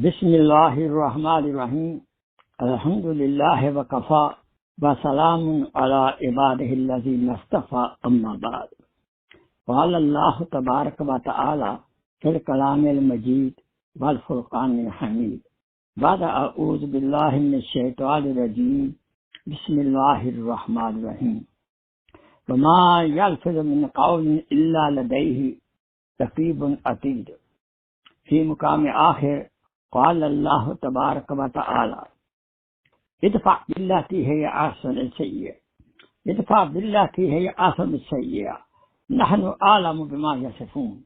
Bismillahirrahmanirrahim. Alhamdulillahi wa kafa wa salamun ala ibadihi allazina istafa amma ba'd. Qala Allah tabaraka wa ta'ala fil kalamil majid wal furqanil hamid. Ba'da a'udhu billahi minash shaitanir rajim. Bismillahirrahmanirrahim. Wa ma yalfizu min qawlin illa ladayhi raqibun atid. Fi muqami akhir قال الله تبارك وتعالى ادفع بالتي هي أحسن السيئة ادفع بالتي هي أحسن السيئة نحن أعلم بما يصفون.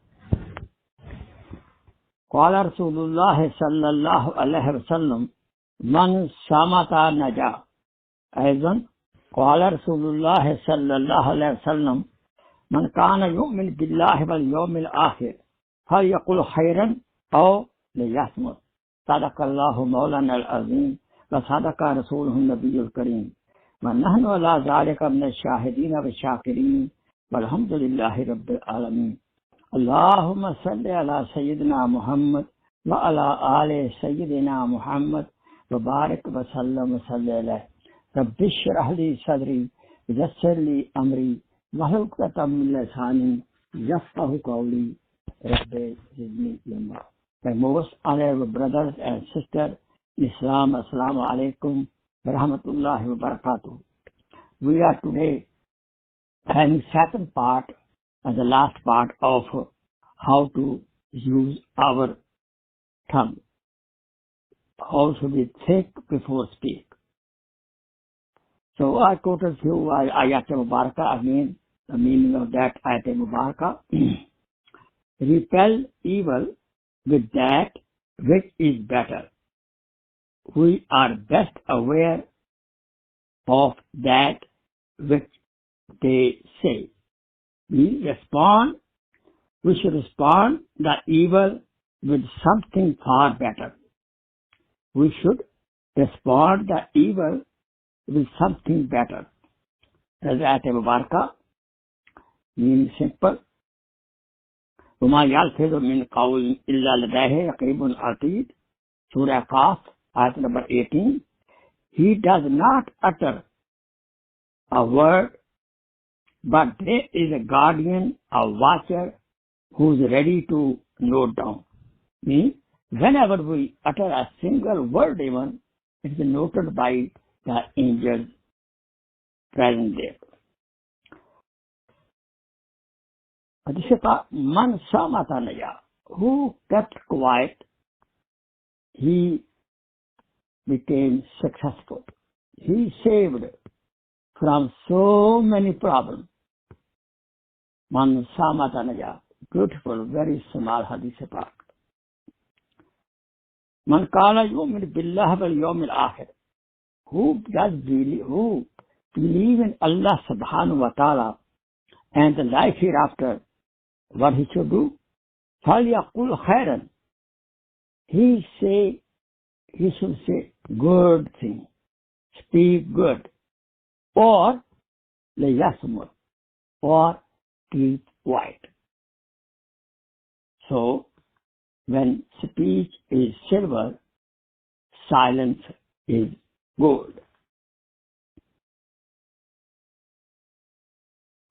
قال رسول الله صلى الله عليه وسلم من صمت نجا. أيضا قال رسول الله صلى الله عليه وسلم من كان يؤمن بالله واليوم الآخر فليقل خيرا أو ليصمت. صدق الله مولانا العظيم وصدق رسوله النبي الكريم ونحن على ذلك من الشاهدين والشاكرين والحمد لله رب العالمين. اللهم صل على سيدنا محمد وعلى آل سيدنا محمد وبارك وسلم وسلم. رب اشرح لي صدري ويسر لي أمري واحلل عقدة من لساني يفقهوا قولي رب زدني علما. My most honorable brothers and sisters in Islam, Assalamu alaikum wa rahmatullahi wa barakatuh. We are today having second part and the last part of how to use our tongue. How should we think before speak? So I quoted few ayat mubarakah again, the meaning of that ayat mubarakah. Repel evil with that which is better. We are best aware of that which they say. We should respond the evil with something far better. We should respond the evil with something better. As Ayat Mubarakah, meaning simple. وما يلفظ من قول إلا لديه رقيب عتيد. Surah Qaf, ayat number 18. He does not utter a word, but there is a guardian, a watcher, who is ready to note down. Means, whenever we utter a single word even, it is noted by the angels present there. Man samata naja, who kept quiet, he became successful. He saved from so many problems. Man samata naja, beautiful, very small hadith part. Man kana yu'min billah wal yawmil akhir, who believe in Allah subhanahu wa ta'ala and the life hereafter. What he should do? فَلْيَقُلْ خَيْرًا. He should say good thing, speak good, or لَيَسْمُتْ, or keep quiet. So, when speech is silver, silence is gold.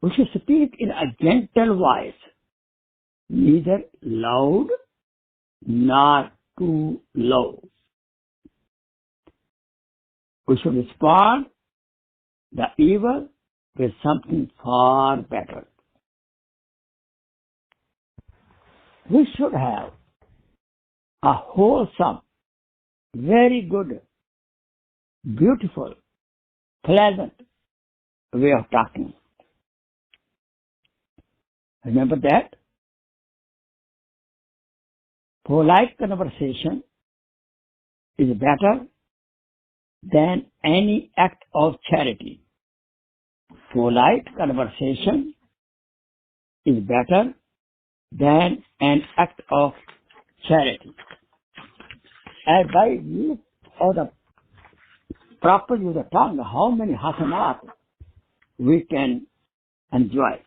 We should speak in a gentle voice, neither loud nor too low. We should respond the evil with something far better. We should have a wholesome, very good, beautiful, pleasant way of talking. Remember that? Polite conversation is better than any act of charity. Polite conversation is better than an act of charity. And by use of the proper use of the tongue, how many hasanat we can enjoy.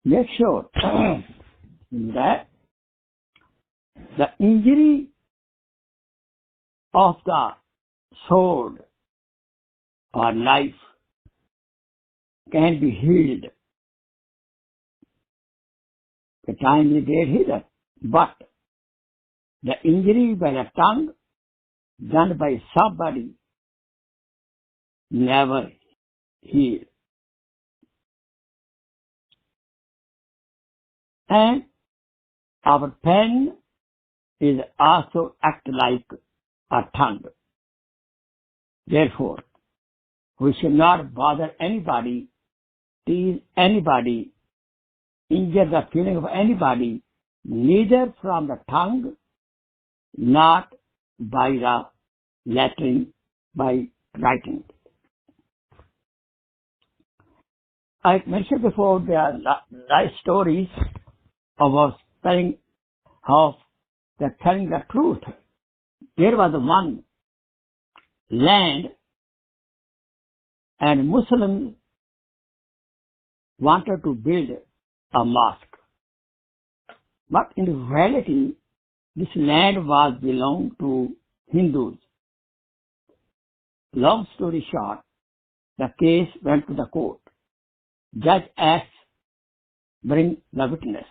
Make sure that the injury of the sword or knife can be healed. The time is get healed, but the injury by the tongue done by somebody never heal. And our pen is also act like a tongue. Therefore, we should not bother anybody, tease anybody, injure the feeling of anybody, neither from the tongue, not by the lettering, by writing. I mentioned before there are nice stories about telling the truth. There was one land and Muslims wanted to build a mosque. But in reality, this land was belonged to Hindus. Long story short, the case went to the court. Judge asked, bring the witness.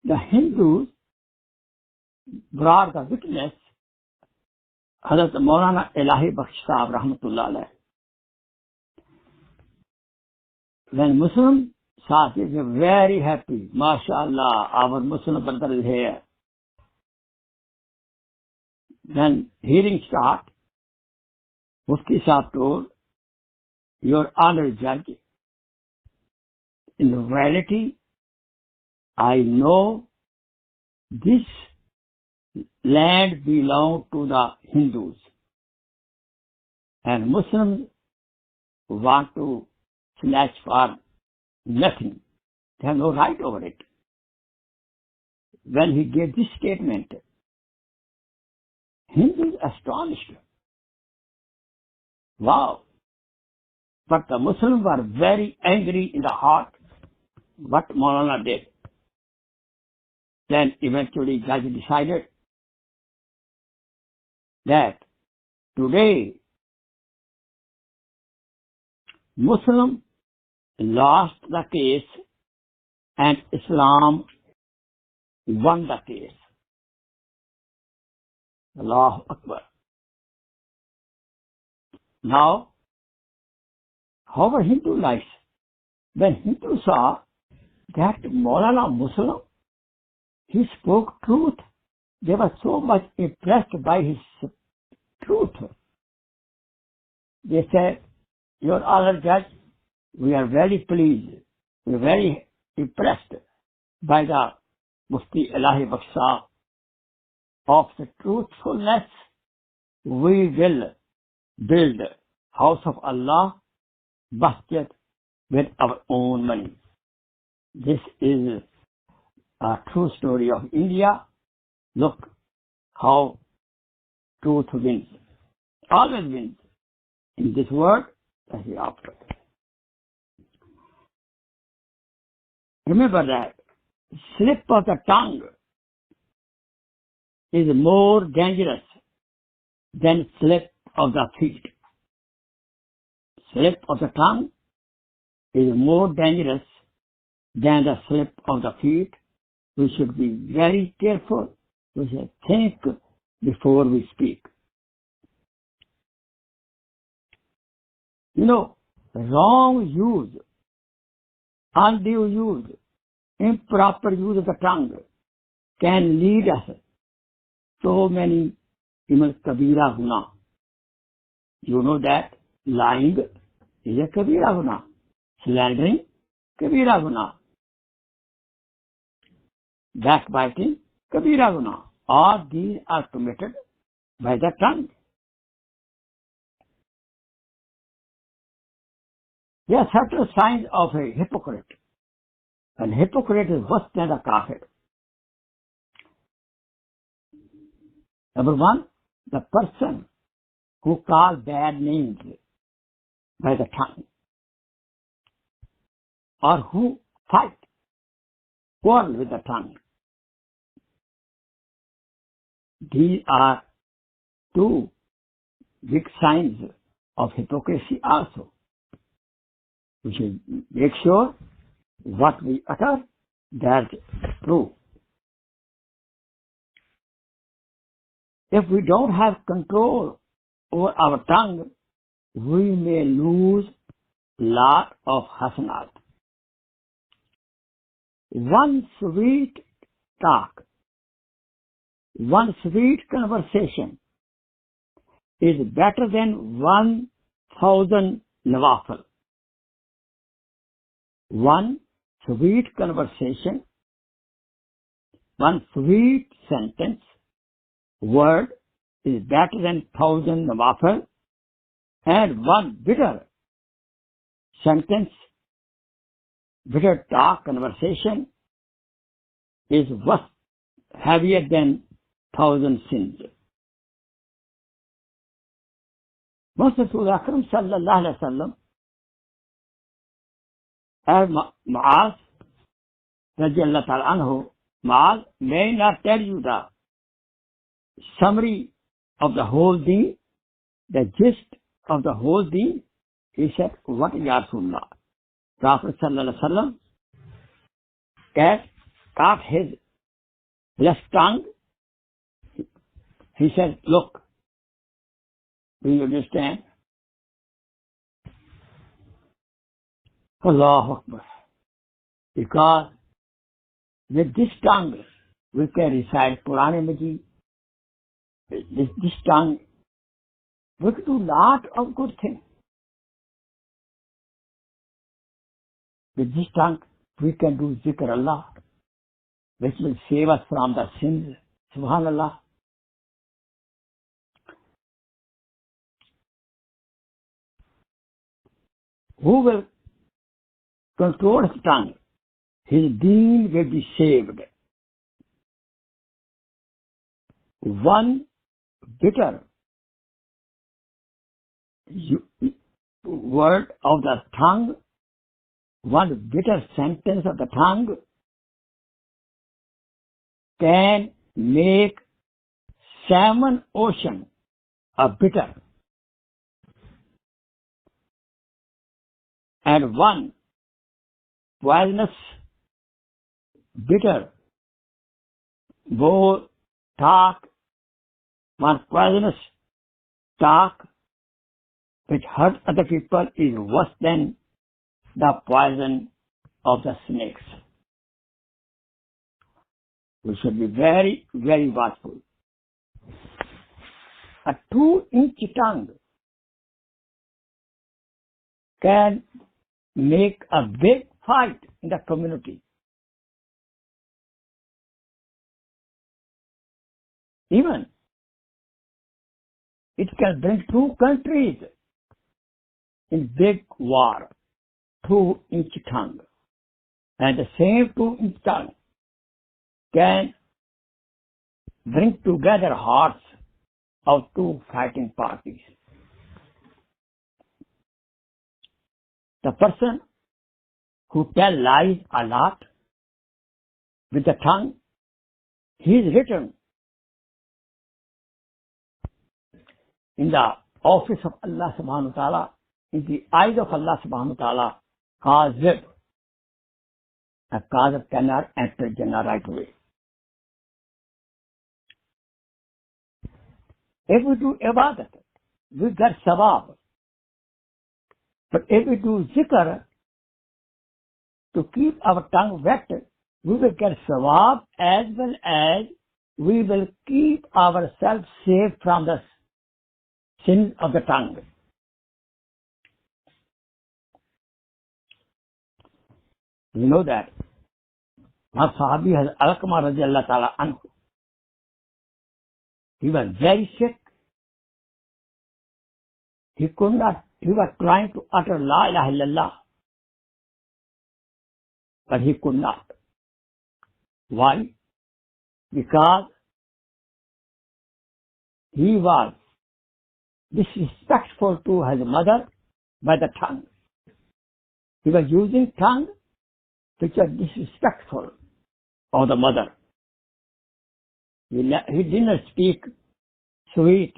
The Hindus brought the witness, Hazrat Molana Sahib Rahmatullah alayh. When Muslims saw this, they were very happy. MashaAllah, our Muslim brother is here. Then hearing start, Mufti Sahib told, Your Honor Judge, in reality, I know this land belongs to the Hindus, and Muslims want to snatch for nothing. They have no right over it. When he gave this statement, Hindus astonished. Wow! But the Muslims were very angry in the heart. What Molana did. Then eventually judge decided that today Muslim lost the case and Islam won the case. Allahu Akbar. Now, how were Hindu lives? When Hindu saw that Molana Muslim, he spoke truth. They were so much impressed by his truth. They said, Your Honor Judge, we are very pleased. We are very impressed by the Mufti Ilahi Baksha of the truthfulness. We will build house of Allah, masjid, with our own money. This is a true story of India. Look how truth wins. Always wins. In this world, and hereafter. Remember that slip of the tongue is more dangerous than slip of the feet. Slip of the tongue is more dangerous than the slip of the feet. We should be very careful. We should think before we speak. You know, wrong use, undue use, improper use of the tongue can lead us so many kabira guna. You know that lying is a kabira guna. Slandering, kabira guna. Backbiting, kabira guna. All these are committed by the tongue. There are certain signs of a hypocrite. And hypocrite is worse than a kafir. Number one, the person who calls bad names by the tongue, or who fight, quarrel with the tongue. These are two big signs of hypocrisy also. We should make sure what we utter, that's true. If we don't have control over our tongue, we may lose lot of hasanat. One sweet talk, one sweet conversation is better than 1,000 nawafil. One sweet conversation, one sweet sentence, word is better than 1,000 nawafil, and one bitter sentence, bitter talk, conversation is worse, heavier than 1,000 sins. Masjid Dawah Nuskha sallallahu alaihi wasallam, as Mu'az radiallahu ta'ala anhu, Mu'az, may not tell you the summary of the whole deen, the gist of the whole deen. He said, what is Ya Rasulullah? Prophet sallallahu alaihi wasallam caught his left tongue. He said, look, do you understand? Allahu Akbar. Because with this tongue we can recite Quran Majid. This tongue we can do lot of good things. With this tongue we can do zikr Allah, which will save us from the sins. Subhanallah. Who will control his tongue? His deen will be saved. One bitter word of the tongue, one bitter sentence of the tongue can make 7 oceans a bitter. And one poisonous, bitter, talk, one poisonous talk which hurts other people is worse than the poison of the snakes. We should be very, very watchful. A 2-inch tongue can make a big fight in the community. Even it can bring 2 countries in big war. 2-inch tongue. And the same 2-inch tongue can bring together hearts of 2 fighting parties. The person who tells lies a lot with the tongue, he is written in the office of Allah subhanahu wa ta'ala, in the eyes of Allah subhanahu wa ta'ala, Qazib. A Qazib cannot enter Jannah right away. If we do ibadat, we get sabab. But if we do zikr, to keep our tongue wet, we will get sawab as well as we will keep ourselves safe from the sins of the tongue. You know that our Sahabi has Alqamah radiallahu ta'ala anhu. He was very sick. He could not, he was trying to utter la ilaha illallah, but he could not. Why? Because he was disrespectful to his mother by the tongue. He was using tongue which was disrespectful of the mother. He did not speak sweet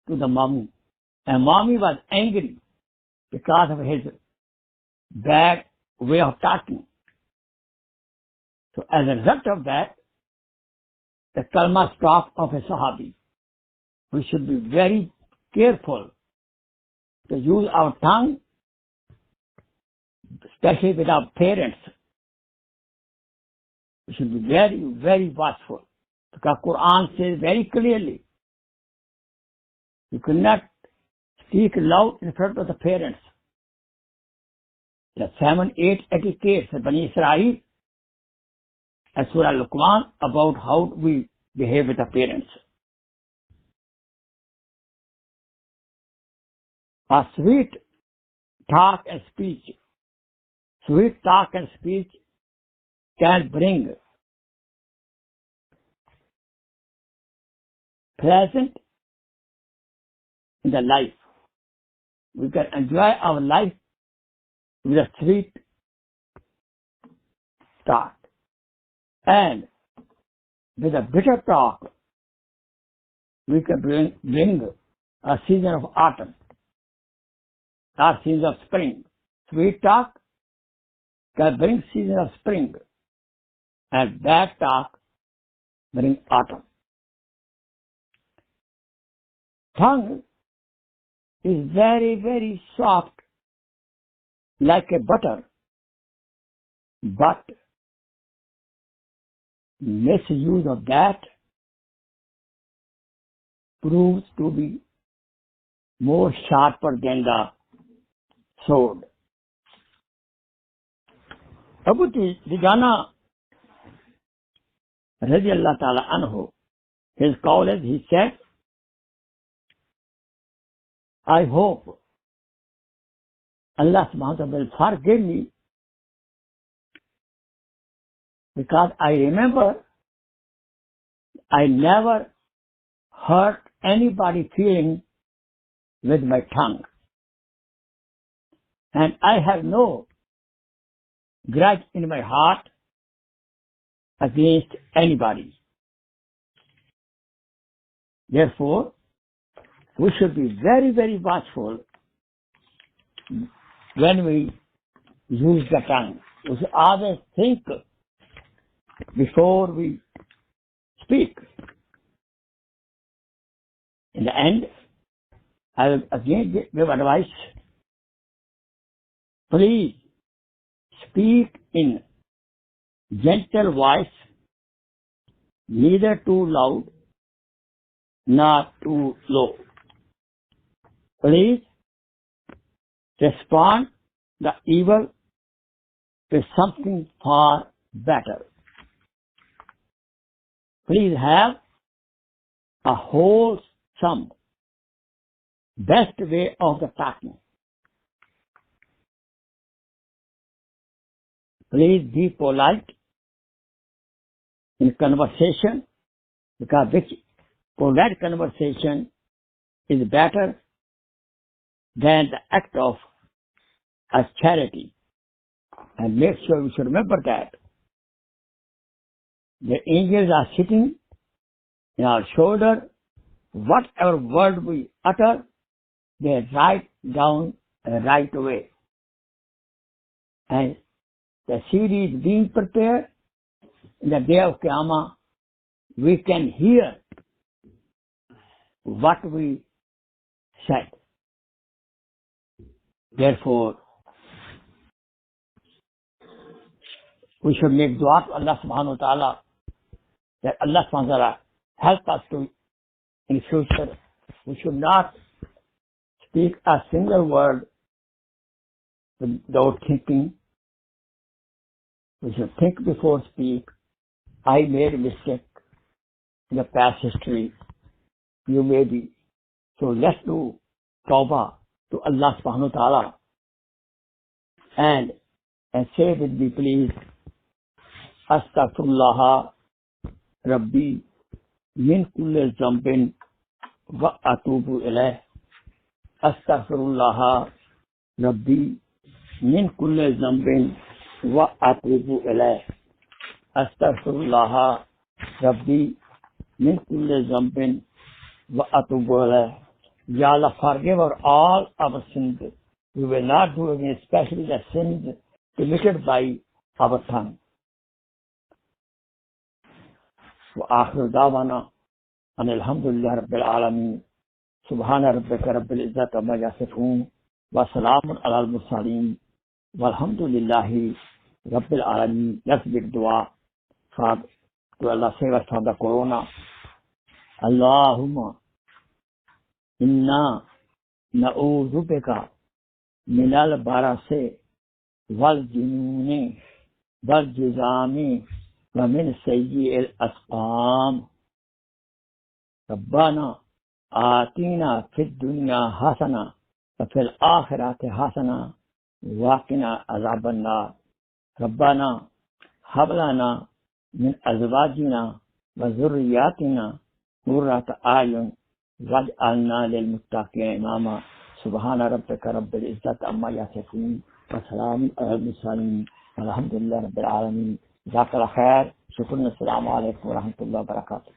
to the Mami. And Mami was angry because of his bad way of talking. So as a result of that, the kalma stopped of a Sahabi. We should be very careful to use our tongue, especially with our parents. We should be very, very watchful. Because Quran says very clearly, you cannot speak loud in front of the parents. There are 7-8 etiquettes of Bani Israel and Surah Luqman about how we behave with the parents. A sweet talk and speech can bring pleasant in the life. We can enjoy our life with a sweet talk. And with a bitter talk, we can bring a season of autumn or season of spring. Sweet talk can bring season of spring, and bad talk bring autumn. Tongue is very, very soft, like a butter, but misuse of that proves to be more sharper than the sword. Abu Dujana radiallahu ta'ala anhu, his call is, he said, I hope Allah subhanahu wa ta'ala will forgive me, because I remember I never hurt anybody feeling with my tongue. And I have no grudge in my heart against anybody. Therefore, we should be very, very watchful when we use the tongue. We should always think before we speak. In the end, I will again give advice. Please speak in gentle voice, neither too loud nor too low. Please respond the evil with something far better. Please have a wholesome, best way of the talking. Please be polite in conversation, because which polite conversation is better than the act of charity. And make sure we should remember that the angels are sitting in our shoulder. Whatever word we utter, they write down right away. And the seed is being prepared. In the day of Qiyamah, we can hear what we said. Therefore, we should make dua to Allah subhanahu wa ta'ala, that Allah subhanahu wa ta'ala help us to, in future, we should not speak a single word without thinking. We should think before speak. I made a mistake in the past history. You may be. So let's do taubah to Allah subhanahu wa ta'ala. And say with me, please, Astaghfirullah Rabbi min kulli zambin wa atubu ilayh. Astaghfirullah Rabbi min kulli zambin wa atubu ilayh. Astaghfirullah Rabbi min kulli zambin wa atubu ilayh. Ya Allah, forgive all our sins. We will not do again, especially the sins committed by our tongue. وآخر دعوانا أن الحمد لله رب العالمين سبحان ربك رب العزة عما يصفون وسلام على المرسلين والحمد لله رب العالمين. Let's make dua to Allah save us from the corona. Allahumma inna na'udhu bika min al-barasi wal jununi wal jizami wa min sayyi al-asqam. Rabbana atina fid dunya hasana wa fil akhirati hasana wa qina azaban nar. Rabbana hab lana min azwajina wa dhurriyyatina qurrata a'yun waj'alna lil muttaqina imama. Subhana rabbika rabbil izzati amma yasifun wa salamun alal mursalin walhamdulillahi rabbil alamin. Jazakallahu khair. Shukran. Assalamu alaikum wa rahmatullahi wa barakatuh.